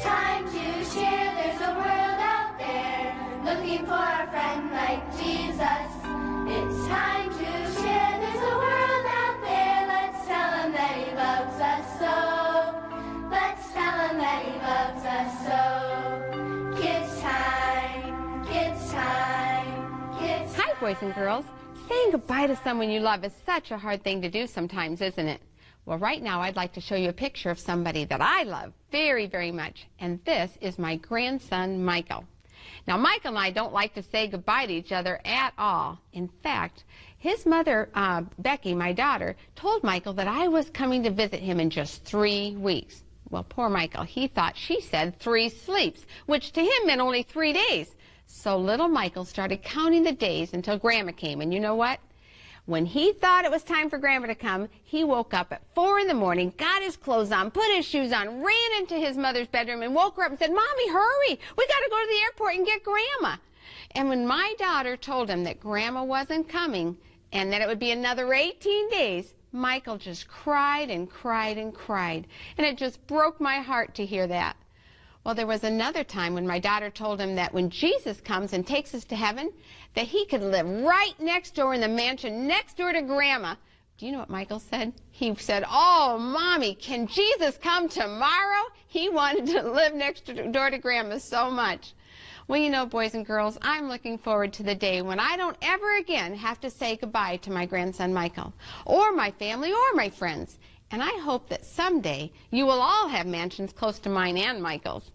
time to share. There's a world out there looking for a friend like Jesus. It's time to share. There's a world out there. Let's tell him that he loves us so. Let's tell him that he loves us so. Kids time, kids time, kids time. Hi, boys and girls. Saying goodbye to someone you love is such a hard thing to do sometimes, isn't it? Well, right now I'd like to show you a picture of somebody that I love very, very much. And this is my grandson, Michael. Now, Michael and I don't like to say goodbye to each other at all. In fact, his mother, Becky, my daughter, told Michael that I was coming to visit him in just 3 weeks. Well, poor Michael, he thought she said 3 sleeps, which to him meant only 3 days. So little Michael started counting the days until Grandma came. And you know what? When he thought it was time for Grandma to come, he woke up at 4 in the morning, got his clothes on, put his shoes on, ran into his mother's bedroom and woke her up and said, "Mommy, hurry! We got to go to the airport and get Grandma." And when my daughter told him that Grandma wasn't coming and that it would be another 18 days, Michael just cried and cried and cried. And it just broke my heart to hear that. Well, there was another time when my daughter told him that when Jesus comes and takes us to heaven, that he could live right next door in the mansion next door to Grandma. Do you know what Michael said? He said, "Oh, Mommy, can Jesus come tomorrow?" He wanted to live next door to Grandma so much. Well, you know, boys and girls, I'm looking forward to the day when I don't ever again have to say goodbye to my grandson Michael, or my family, or my friends. And I hope that someday you will all have mansions close to mine and Michael's.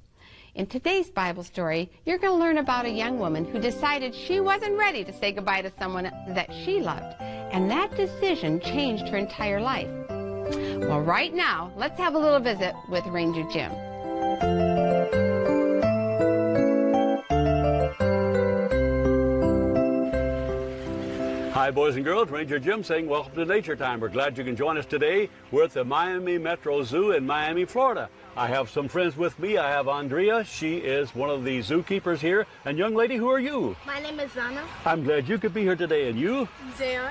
In today's Bible story, you're going to learn about a young woman who decided she wasn't ready to say goodbye to someone that she loved. And that decision changed her entire life. Well, right now, let's have a little visit with Ranger Jim. Hi, boys and girls. Ranger Jim saying welcome to Nature Time. We're glad you can join us today. We're at the Miami Metro Zoo in Miami, Florida. I have some friends with me. I have Andrea. She is one of the zookeepers here. And young lady, who are you? My name is Zana. I'm glad you could be here today. And you? Zayon.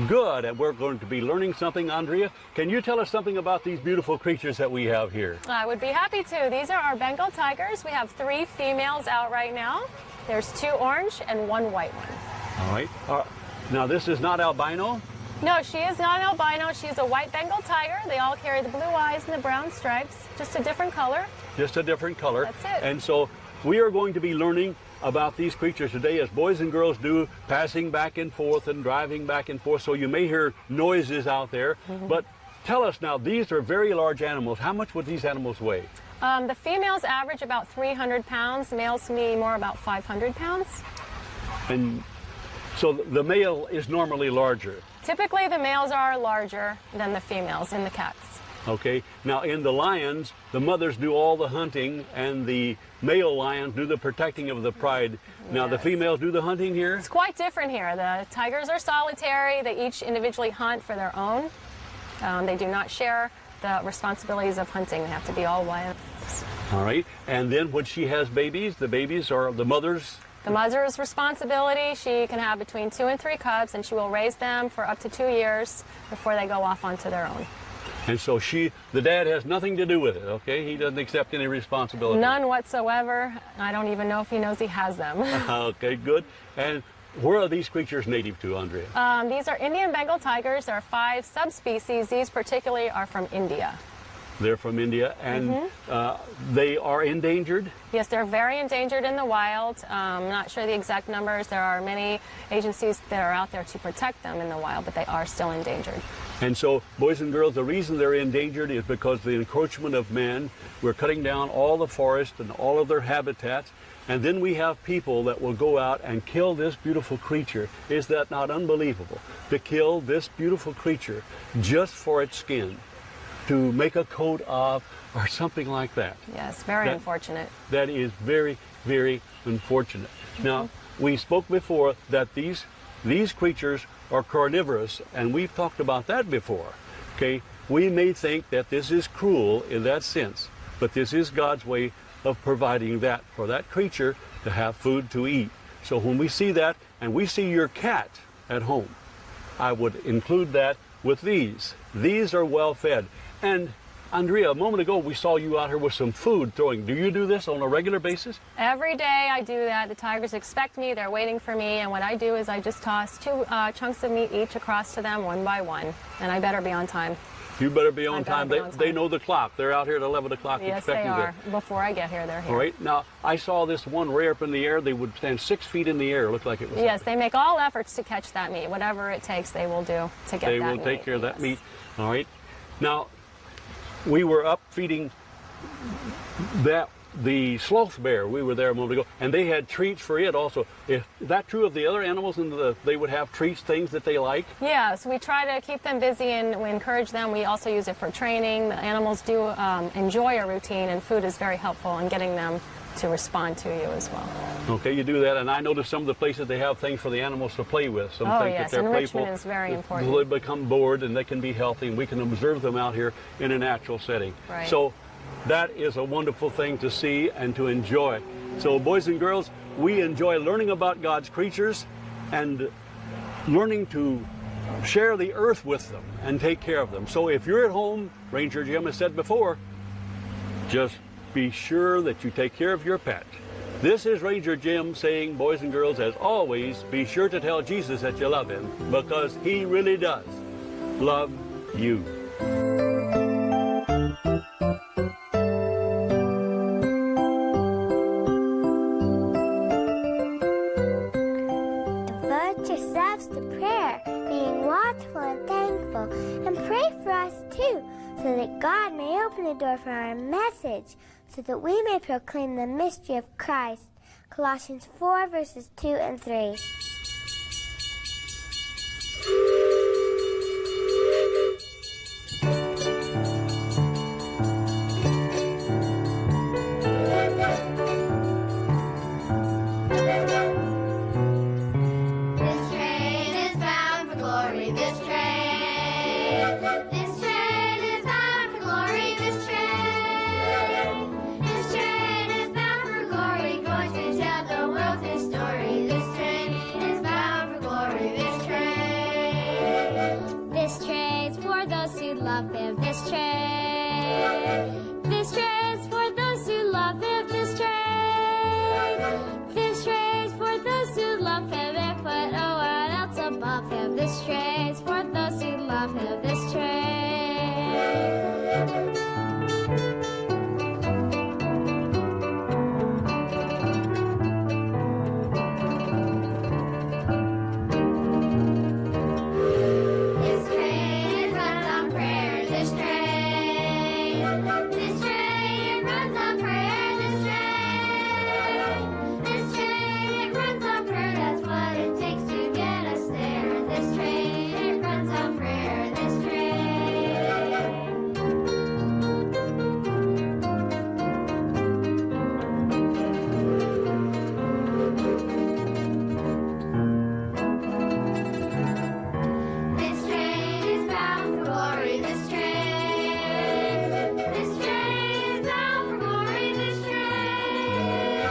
Good. And we're going to be learning something, Andrea. Can you tell us something about these beautiful creatures that we have here? I would be happy to. These are our Bengal tigers. We have 3 females out right now. There's 2 orange and 1 white one. All right. Now, this is not albino? No, she is not albino. She's a white Bengal tiger. They all carry the blue eyes and the brown stripes, just a different color. Just a different color. That's it. And so we are going to be learning about these creatures today, as boys and girls do, passing back and forth and driving back and forth. So you may hear noises out there. But tell us now, these are very large animals. How much would these animals weigh? The females average about 300 pounds. Males to me more about 500 pounds. And so the male is normally larger. Typically, the males are larger than the females in the cats. Okay. Now, in the lions, the mothers do all the hunting, and the male lions do the protecting of the pride. Now, the females do the hunting here? It's quite different here. The tigers are solitary. They each individually hunt for their own. They do not share the responsibilities of hunting. They have to be all wild. All right. And then when she has babies, the babies are the mother's? The mother's responsibility. She can have between 2 and 3 cubs, and she will raise them for up to 2 years before they go off onto their own. And so the dad has nothing to do with it, okay? He doesn't accept any responsibility. None whatsoever. I don't even know if he knows he has them. Okay, good. And where are these creatures native to, Andrea? These are Indian Bengal tigers. There are 5 subspecies. These particularly are from India. They're from India, and they are endangered? Yes, they're very endangered in the wild. I'm not sure the exact numbers. There are many agencies that are out there to protect them in the wild, but they are still endangered. And so, boys and girls, the reason they're endangered is because of the encroachment of man. We're cutting down all the forest and all of their habitats, and then we have people that will go out and kill this beautiful creature. Is that not unbelievable? To kill this beautiful creature just for its skin, to make a coat of, or something like that. Yes, very unfortunate. That is very, very unfortunate. Now, we spoke before that these creatures are carnivorous, and we've talked about that before. Okay, we may think that this is cruel in that sense, but this is God's way of providing that for that creature to have food to eat. So when we see that, and we see your cat at home, I would include that with these. These are well fed. And Andrea, a moment ago we saw you out here with some food throwing. Do you do this on a regular basis? Every day I do that. The tigers expect me. They're waiting for me. And what I do is I just toss 2 chunks of meat each across to them one by one. And I better be on time. You better be on I better time. be on time. They know the clock. They're out here at 11 o'clock Yes, they expecting are. Before I get here, they're here. All right. Now, I saw this one way up in the air. They would stand 6 feet in the air. It looked like it was. Yes, they make all efforts to catch that meat. Whatever it takes, they will do to get that meat. They will take care of that Yes. meat. All right. Now, we were up feeding the sloth bear. We were there a moment ago, and they had treats for it also. Is that true of the other animals? They would have treats, things that they like? Yeah, so we try to keep them busy and we encourage them. We also use it for training. The animals do enjoy a routine, and food is very helpful in getting them to respond to you as well. Okay, you do that, and I noticed some of the places they have things for the animals to play with. Some Oh, things yes, that they're enrichment playful. is very important. They become bored and they can be healthy, and we can observe them out here in a natural setting. Right. So that is a wonderful thing to see and to enjoy. So boys and girls, we enjoy learning about God's creatures and learning to share the earth with them and take care of them. So if you're at home, Ranger Jim has said before, just be sure that you take care of your pet. This is Ranger Jim saying, boys and girls, as always, be sure to tell Jesus that you love him, because he really does love you. Devote yourselves to prayer, being watchful and thankful, and pray for us too, so that God may open the door for our message, so that we may proclaim the mystery of Christ. Colossians 4, verses 2 and 3. This train is bound for glory. This train is bound for glory. This train is bound for glory. Going to tell the world his story. This train is bound for glory. This train's for those who love him. This train's for those who love him. This train's for those who love him and put no one else above him. This train's for those who love him. This train. This train runs on prayer. This train runs on prayer. This train runs on prayer. That's what it takes to get us there. This train runs on prayer. This train. This train is bound for glory. This train is bound for glory. This train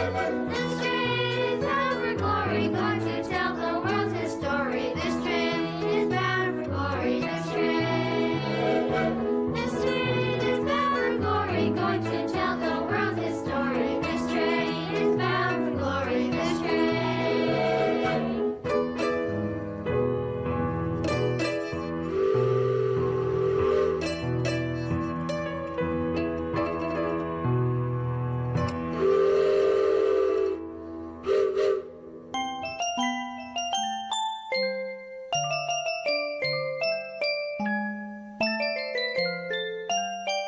is bound for glory. Going to tell the world his story. This train is bound for glory. This train is bound for glory. Going to tell the world his story. This train is bound for glory. This train.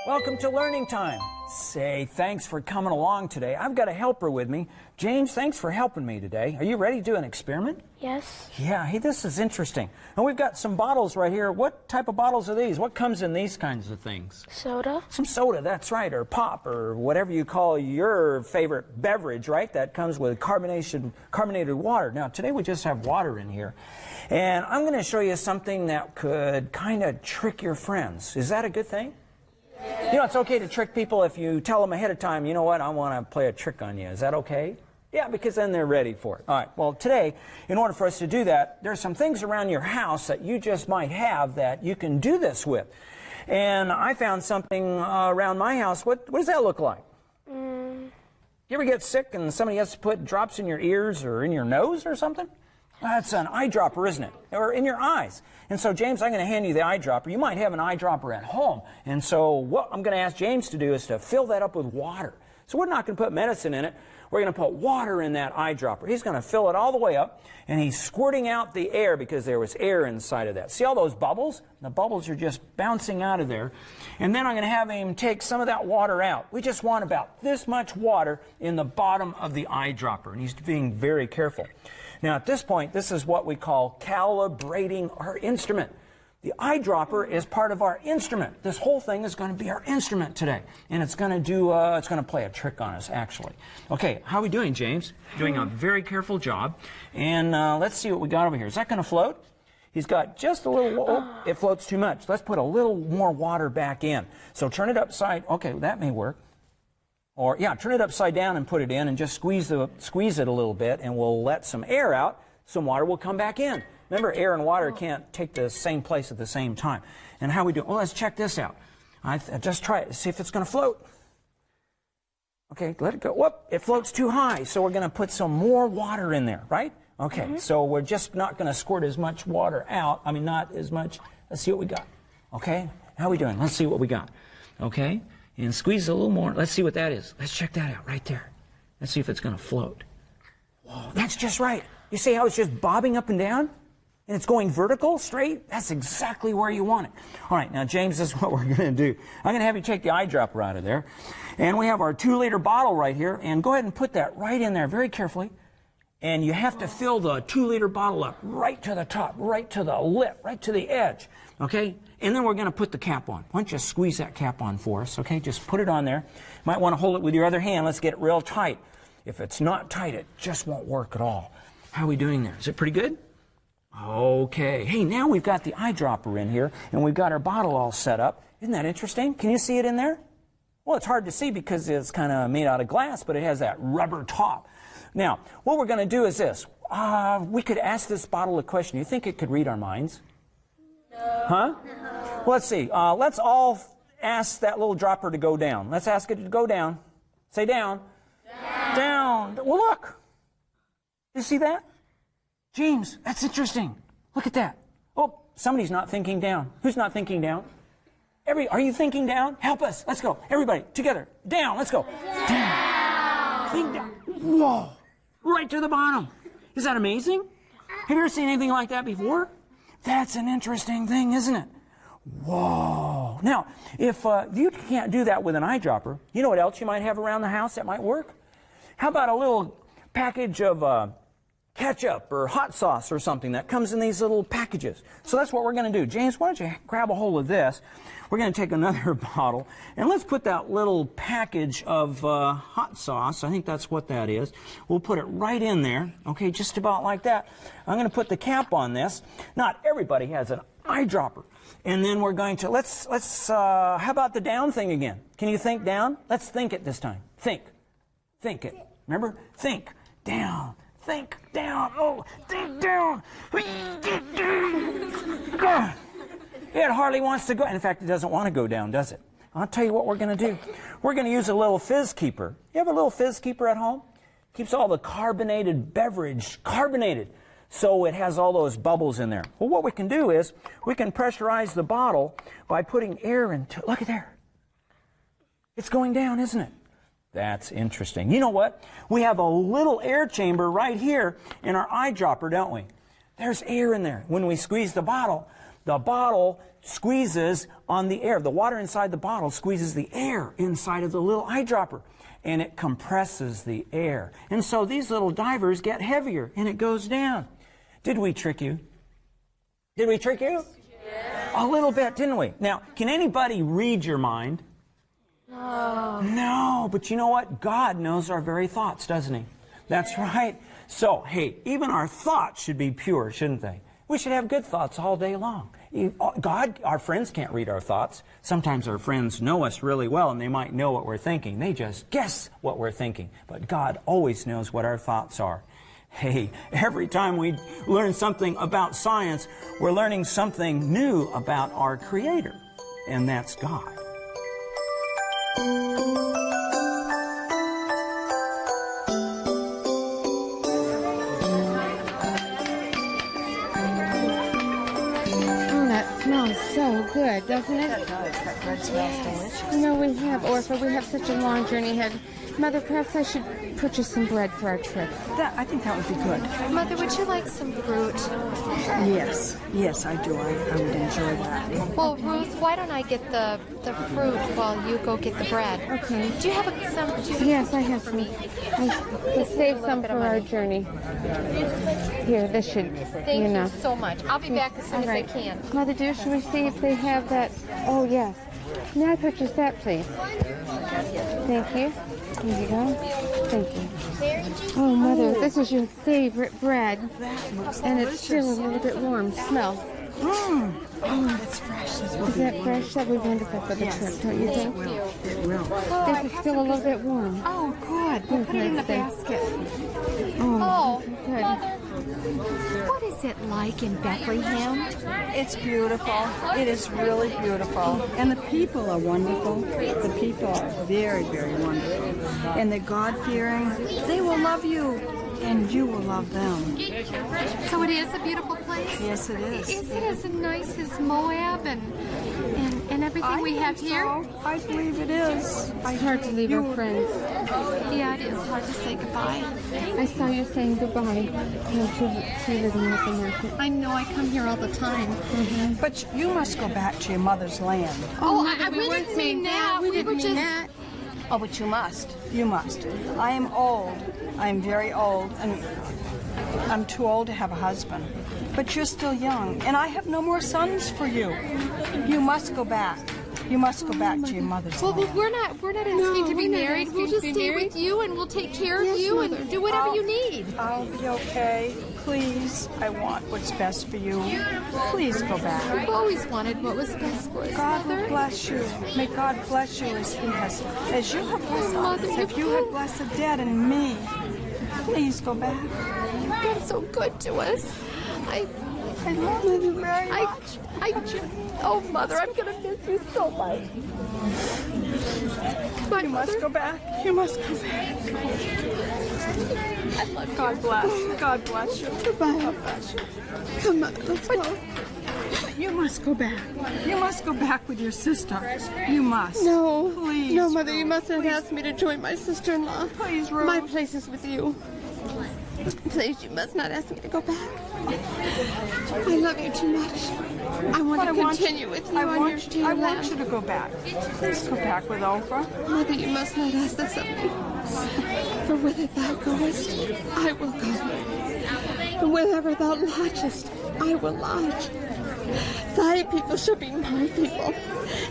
Welcome to Learning Time. Say, thanks for coming along today. I've got a helper with me. James, thanks for helping me today. Are you ready to do an experiment? Yes. Yeah, hey, this is interesting. And we've got some bottles right here. What type of bottles are these? What comes in these kinds of things? Soda. Some soda, that's right, or pop, or whatever you call your favorite beverage, right? That comes with carbonated water. Now, today we just have water in here. And I'm going to show you something that could kind of trick your friends. Is that a good thing? You know, it's okay to trick people if you tell them ahead of time, you know what, I want to play a trick on you. Is that okay? Yeah, because then they're ready for it. All right, well, today, in order for us to do that, there's some things around your house that you just might have that you can do this with. And I found something around my house. What does that look like? You ever get sick and somebody has to put drops in your ears or in your nose or something? That's an eyedropper, isn't it? Or in your eyes. And so, James, I'm going to hand you the eyedropper. You might have an eyedropper at home. And so what I'm going to ask James to do is to fill that up with water. So we're not going to put medicine in it. We're going to put water in that eyedropper. He's going to fill it all the way up, and he's squirting out the air because there was air inside of that. See all those bubbles? The bubbles are just bouncing out of there. And then I'm going to have him take some of that water out. We just want about this much water in the bottom of the eyedropper, and he's being very careful. Now, at this point, this is what we call calibrating our instrument. The eyedropper is part of our instrument. This whole thing is going to be our instrument today. And it's going to play a trick on us, actually. Okay, how are we doing, James? Doing a very careful job. And let's see what we got over here. Is that going to float? He's got just a little, oh, it floats too much. Let's put a little more water back in. So turn it upside, okay, that may work. Or, yeah, turn it upside down and put it in and just squeeze it a little bit, and we'll let some air out. Some water will come back in. Remember, air and water can't take the same place at the same time. And how we do? Well, let's check this out. Just try it. See if it's going to float. Okay, let it go. Whoop, it floats too high. So we're going to put some more water in there, right? Okay, so we're just not going to squirt as much water out. I mean, not as much. Let's see what we got. Okay, how are we doing? Let's see what we got. Okay, and squeeze a little more. Let's see what that is. Let's check that out right there. Let's see if it's going to float. Whoa, that's just right. You see how it's just bobbing up and down? And it's going vertical, straight? That's exactly where you want it. All right, now, James, this is what we're going to do. I'm going to have you take the eyedropper out of there. And we have our 2-liter bottle right here. And go ahead and put that right in there very carefully. And you have to fill the 2-liter bottle up right to the top, right to the lip, right to the edge. Okay? And then we're going to put the cap on. Why don't you squeeze that cap on for us? Okay? Just put it on there. You might want to hold it with your other hand. Let's get it real tight. If it's not tight, it just won't work at all. How are we doing there? Is it pretty good? Okay. Hey, now we've got the eyedropper in here, and we've got our bottle all set up. Isn't that interesting? Can you see it in there? Well, it's hard to see because it's kind of made out of glass, but it has that rubber top. Now, what we're going to do is this. We could ask this bottle a question. You think it could read our minds? No. Huh? No. Well, let's see. Let's all ask that little dropper to go down. Let's ask it to go down. Say down. Down. Down. Well, look. You see that? James, that's interesting. Look at that. Oh, somebody's not thinking down. Who's not thinking down? Are you thinking down? Help us. Let's go. Everybody, together. Down. Let's go. Down. Think down. Whoa. Right to the bottom. Is that amazing? Have you ever seen anything like that before? That's an interesting thing, isn't it? Whoa. Now, if you can't do that with an eyedropper, you know what else you might have around the house that might work? How about a little package of ketchup or hot sauce or something that comes in these little packages? So that's what we're going to do. James, why don't you grab a hold of this? We're going to take another bottle, and let's put that little package of hot sauce. I think that's what that is. We'll put it right in there, okay, just about like that. I'm going to put the cap on this. Not everybody has an eyedropper. And then we're going to, how about the down thing again? Can you think down? Let's think it this time. Think it. Remember? Think down. Think down. Oh, think down. It hardly wants to go. In fact, it doesn't want to go down, does it? I'll tell you what we're going to do. We're going to use a little fizz keeper. You have a little fizz keeper at home? Keeps all the carbonated beverage carbonated, so it has all those bubbles in there. Well, what we can do is we can pressurize the bottle by putting air into it. Look at there. It's going down, isn't it? That's interesting. You know what? We have a little air chamber right here in our eyedropper, don't we? There's air in there. When we squeeze the bottle squeezes on the air. The water inside the bottle squeezes the air inside of the little eyedropper, and it compresses the air. And so these little divers get heavier, and it goes down. Did we trick you? Did we trick you? Yes. A little bit, didn't we? Now, can anybody read your mind? No, but you know what? God knows our very thoughts, doesn't he? That's right. So, hey, even our thoughts should be pure, shouldn't they? We should have good thoughts all day long. Our friends can't read our thoughts. Sometimes our friends know us really well, and they might know what we're thinking. They just guess what we're thinking. But God always knows what our thoughts are. Hey, every time we learn something about science, we're learning something new about our Creator. and that's God. Oh, that smells so good, doesn't it? It does. That bread smells delicious. You know, we have, Orpha, we have such a long journey ahead. Mother, perhaps I should purchase some bread for our trip. I think that would be good. Mother, would you like some fruit? Yes, yes, I do. I would enjoy that. Well, Ruth, why don't I get the fruit while you go get the bread? Okay. Do you have some? Yes, I have some. Let's save some for our journey. Here, this should Thank be you enough. so much. I'll be back as soon All as right. I can. Mother dear, should we see if they have that? Oh, yes. May I purchase that, please? Thank you. Here you go. Thank you. Oh, Mother, this is your favorite bread. And it's still a little bit warm. Smell. Oh, it's fresh. Is that fresh? That would be wonderful for the trip, don't you think? It will. This is still a little bit warm. Oh, good. We'll put it in the basket. Oh, Good. What is it like in Bethlehem? It's beautiful. It is really beautiful. And the people are wonderful. The people are very, very wonderful. And they're God-fearing. They will love you, and you will love them. So it is a beautiful place? Yes, it is. Is it as nice as Moab and everything we have here? I believe it is. It's hard to leave our friends. Yeah, it is hard to say goodbye. I saw you saying goodbye to living at the market. I know I come here all the time. But you must go back to your mother's land. Oh, we didn't mean that. We were just... Oh, but you must. You must. I am old. I am very old, and I'm too old to have a husband. But you're still young, and I have no more sons for you. You must go back. You must go back to your mother's Well, land. we're not asking to be married. We'll just stay with you, and we'll take care of you and do whatever you need. I'll be okay. Please, I want what's best for you. Please go back. We've always wanted what was best for us, God will Mother. bless you. May God bless you as He has, as you have blessed Mother, others. If you had blessed Dad and me, please go back. You've been so good to us. I love you very much. Oh, Mother, I'm going to miss you so much. Come on, You must Mother. go back. You must go back. I love you. God bless. God bless you. Goodbye. God bless you. Come on, let's go. You must go back. You must go back with your sister. You must. No. Please. No, Mother, you Ruth. mustn't ask me to join my sister-in-law. Please, Ruth. My place is with you. Please, you must not ask me to go back. I love you too much. I want to continue with you on your dear I land. want you to go back. Please go back with Oprah. Mother, you must not ask this of me. For whither thou goest, I will go. And wherever thou lodgest, I will lodge. Thy people shall be my people,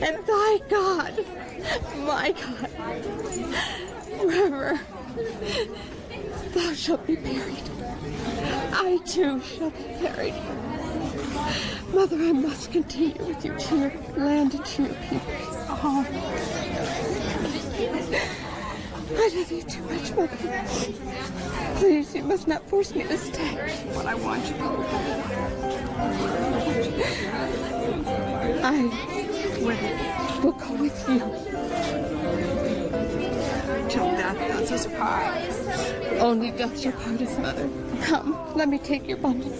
and thy God, my God. Wherever thou shalt be buried, I too shall be buried. Mother, I must continue with you to your land and to your people. Oh, I love you too much, Mother. Please, you must not force me to stay. but I want you to go back. I will go with you. Till death does us part. Only death shall part us, Mother. Come, let me take your bundles.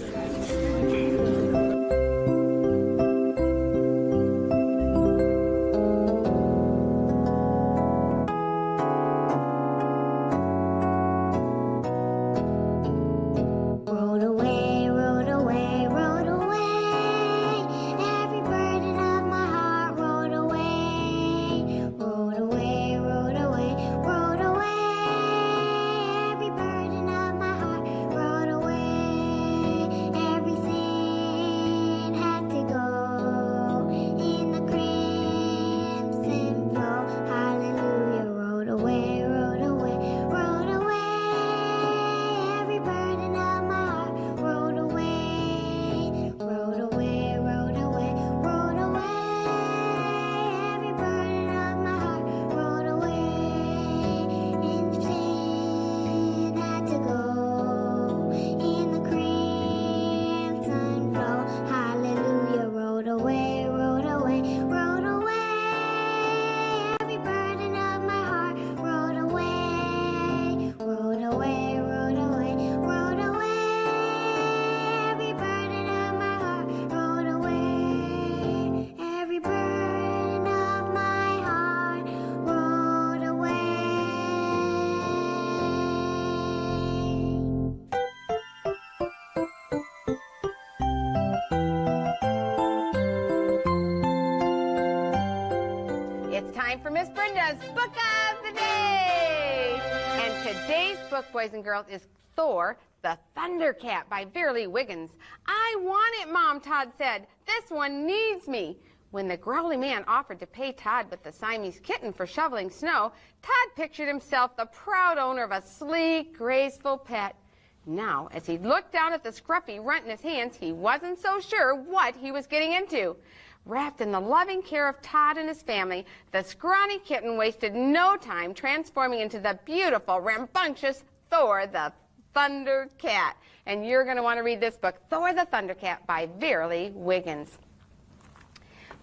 Rode away, rode away, rode away. Every burden of my heart rode away. Rode away, rode away, rode away. Every burden of my heart rode away. time for Miss Brenda's Book of the Day. And today's book, boys and girls, is Thor, the Thundercat by Verily Wiggins. I want it, Mom, Todd said. This one needs me. When the growly man offered to pay Todd with the Siamese kitten for shoveling snow, Todd pictured himself the proud owner of a sleek, graceful pet. Now, as he looked down at the scruffy runt in his hands, he wasn't so sure what he was getting into. Wrapped in the loving care of Todd and his family, the scrawny kitten wasted no time transforming into the beautiful, rambunctious Thor, the Thundercat. And you're going to want to read this book, Thor the Thundercat by Verily Wiggins.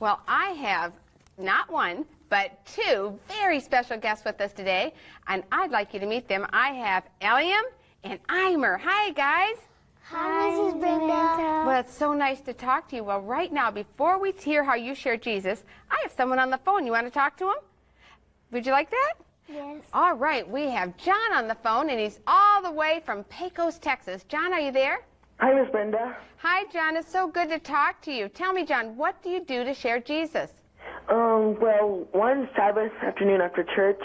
Well, I have not one, but two very special guests with us today, and I'd like you to meet them. I have Eliam and Eimer. Hi, guys. Hi, Mrs. Brenda. Well, it's so nice to talk to you. Well, right now, before we hear how you share Jesus, I have someone on the phone. You want to talk to him? Would you like that? Yes. All right, we have John on the phone, and he's all the way from Pecos, Texas. John, are you there? Hi, Miss Brenda. Hi, John. It's so good to talk to you. Tell me, John, what do you do to share Jesus? Well, one Sabbath afternoon after church,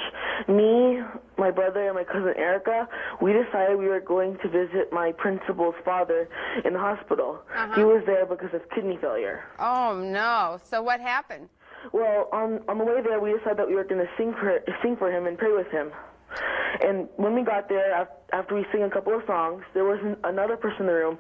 me, my brother, and my cousin Erica, we decided we were going to visit my principal's father in the hospital. He was there because of kidney failure. Oh, no. So what happened? Well, on the way there, we decided that we were going to sing for him and pray with him. And when we got there, after we sang a couple of songs, there was another person in the room,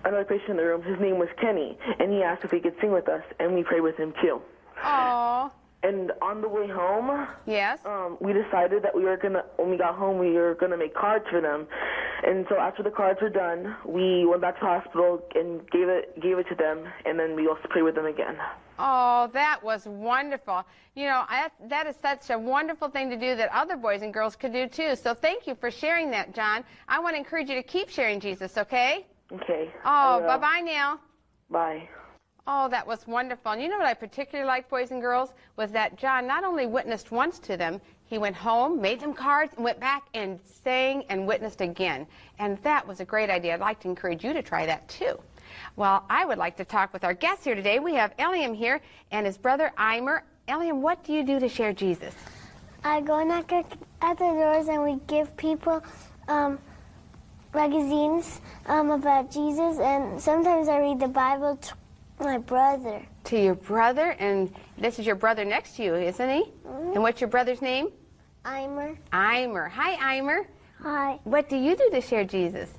another patient in the room. His name was Kenny, and he asked if he could sing with us, and we prayed with him too. Oh. And on the way home, yes, we decided that when we got home, we were gonna make cards for them. And so after the cards were done, we went back to the hospital and gave it to them, and then we also prayed with them again. Oh, that was wonderful. You know, that is such a wonderful thing to do that other boys and girls could do too. So thank you for sharing that, John. I want to encourage you to keep sharing Jesus, okay? Okay. Oh, bye-bye now. Bye. Oh, that was wonderful. And you know what I particularly liked, boys and girls, was that John not only witnessed once to them, he went home, made them cards, and went back and sang and witnessed again. And that was a great idea. I'd like to encourage you to try that too. Well, I would like to talk with our guests here today. We have Eliam here and his brother Eimer. Eliam, what do you do to share Jesus? I go knock at the doors and we give people magazines about Jesus, and sometimes I read the Bible to my brother. To your brother? And this is your brother next to you, isn't he? Mm-hmm. And what's your brother's name? Eimer. Eimer. Hi, Eimer. Hi. What do you do to share Jesus?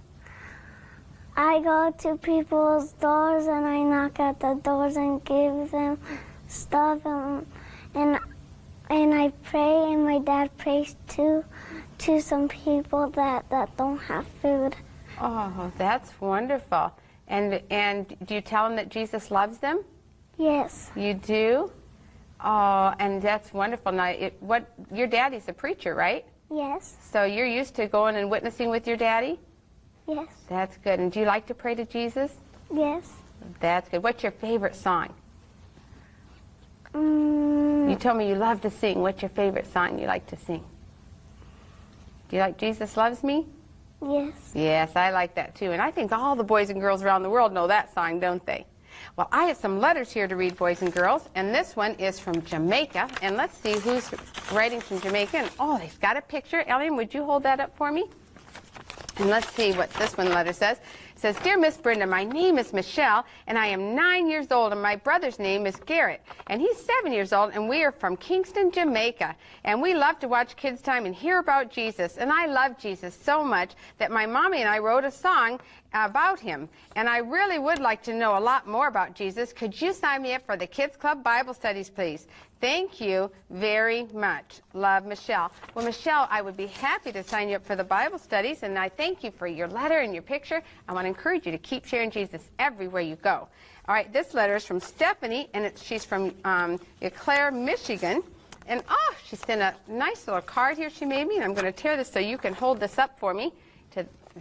I go to people's doors and I knock at the doors and give them stuff, and I pray, and my dad prays to some people that don't have food. Oh, that's wonderful. And do you tell them that Jesus loves them? Yes. You do? Oh, and that's wonderful. Now, your daddy's a preacher, right? Yes. So you're used to going and witnessing with your daddy? Yes. That's good. And do you like to pray to Jesus? Yes. That's good. What's your favorite song? You told me you love to sing. What's your favorite song you like to sing? Do you like Jesus Loves Me? Yes. Yes, I like that too. And I think all the boys and girls around the world know that song, don't they? Well, I have some letters here to read, boys and girls, and this one is from Jamaica. And let's see who's writing from Jamaica. And oh, they've got a picture. Eliam, would you hold that up for me? And let's see what this one letter says. It says, Dear Miss Brenda, my name is Michelle, and I am 9 years old, and my brother's name is Garrett, and he's 7 years old, and we are from Kingston, Jamaica. And we love to watch Kids Time and hear about Jesus, and I love Jesus so much that my mommy and I wrote a song about him. And I really would like to know a lot more about Jesus. Could you sign me up for the Kids Club Bible Studies, please? Thank you very much. Love, Michelle. Well, Michelle, I would be happy to sign you up for the Bible studies, and I thank you for your letter and your picture. I want to encourage you to keep sharing Jesus everywhere you go. All right, this letter is from Stephanie, and she's from Eau Claire, Michigan. And, oh, she sent a nice little card here she made me, and I'm going to tear this so you can hold this up for me.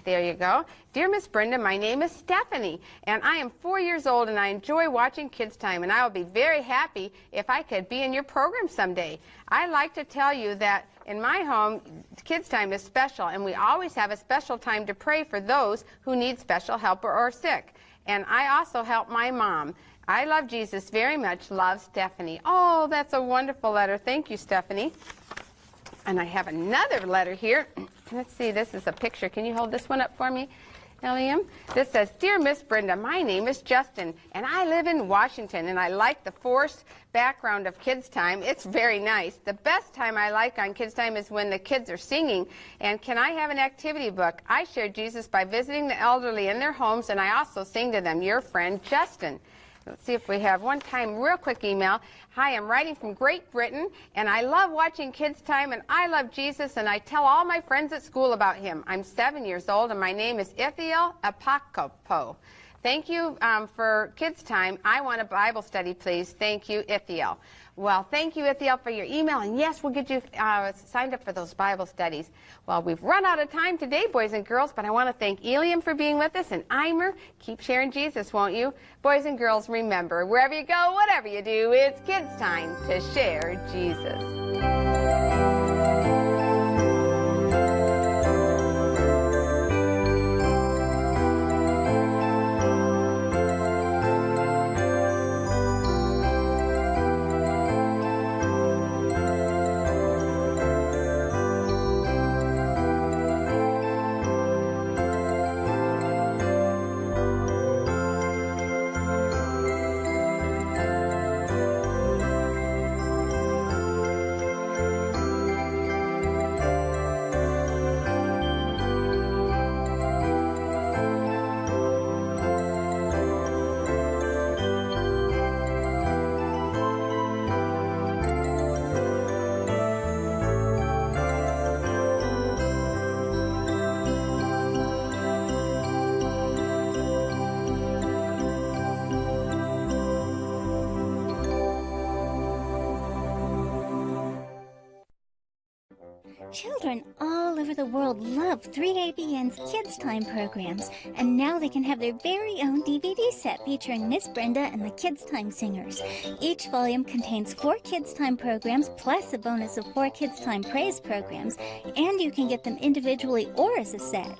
There you go. Dear Miss Brenda, my name is Stephanie, and I am 4 years old, and I enjoy watching Kids Time, and I will be very happy if I could be in your program someday. I'd like to tell you that in my home, Kids Time is special, and we always have a special time to pray for those who need special help or are sick. And I also help my mom. I love Jesus very much. Love, Stephanie. Oh, that's a wonderful letter. Thank you, Stephanie. And I have another letter here. Let's see, this is a picture. Can you hold this one up for me, Eliam? This says, Dear Miss Brenda, my name is Justin, and I live in Washington, and I like the forced background of Kids Time. It's very nice. The best time I like on Kids Time is when the kids are singing. And can I have an activity book? I share Jesus by visiting the elderly in their homes, and I also sing to them. Your friend, Justin. Let's see if we have one time real quick email. Hi, I'm writing from Great Britain, and I love watching Kids Time, and I love Jesus, and I tell all my friends at school about him. I'm 7 years old, and my name is Ithiel Apokopo. Thank you for Kids Time. I want a Bible study, please. Thank you, Ithiel. Well, thank you, Ithiel, for your email, and yes, we'll get you signed up for those Bible studies. Well, we've run out of time today, boys and girls, but I want to thank Eliam for being with us, and Eimer, keep sharing Jesus, won't you? Boys and girls, remember, wherever you go, whatever you do, it's Kids Time to share Jesus. Children all over the world love 3ABN's Kids Time programs, and now they can have their very own DVD set featuring Miss Brenda and the Kids Time Singers. Each volume contains 4 Kids Time programs plus a bonus of 4 Kids Time Praise programs, and you can get them individually or as a set.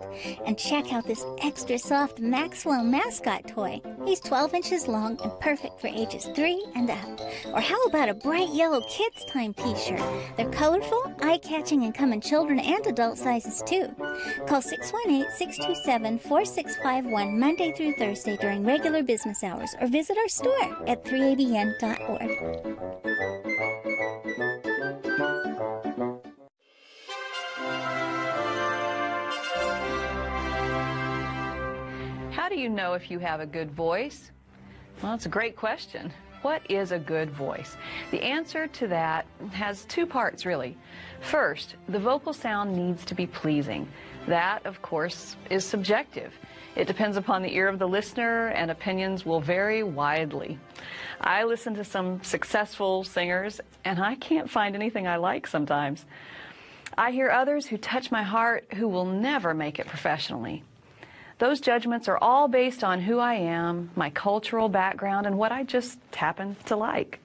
And check out this extra soft Maxwell mascot toy. He's 12 inches long and perfect for ages 3 and up. Or how about a bright yellow Kids Time t-shirt? They're colorful, eye-catching, and come in children and adult sizes too. Call 618-627-4651 Monday through Thursday during regular business hours, or visit our store at 3abn.org. How do you know if you have a good voice? Well, it's a great question. What is a good voice? The answer to that has 2 parts, really. First, the vocal sound needs to be pleasing. That, of course, is subjective. It depends upon the ear of the listener, and opinions will vary widely. I listen to some successful singers, and I can't find anything I like sometimes. I hear others who touch my heart who will never make it professionally. Those judgments are all based on who I am, my cultural background, and what I just happen to like.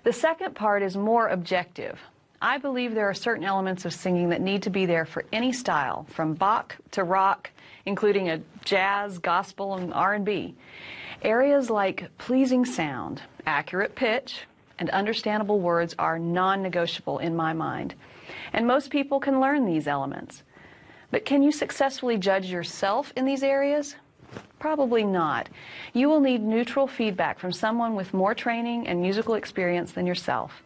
The second part is more objective. I believe there are certain elements of singing that need to be there for any style, from Bach to rock, including a jazz, gospel, and R&B. Areas like pleasing sound, accurate pitch, and understandable words are non-negotiable in my mind. And most people can learn these elements. But can you successfully judge yourself in these areas? Probably not. You will need neutral feedback from someone with more training and musical experience than yourself.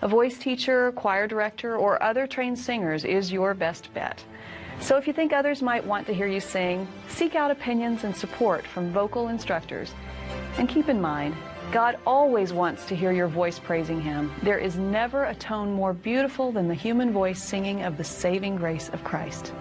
A voice teacher, choir director, or other trained singers is your best bet. So if you think others might want to hear you sing, seek out opinions and support from vocal instructors. And keep in mind, God always wants to hear your voice praising Him. There is never a tone more beautiful than the human voice singing of the saving grace of Christ.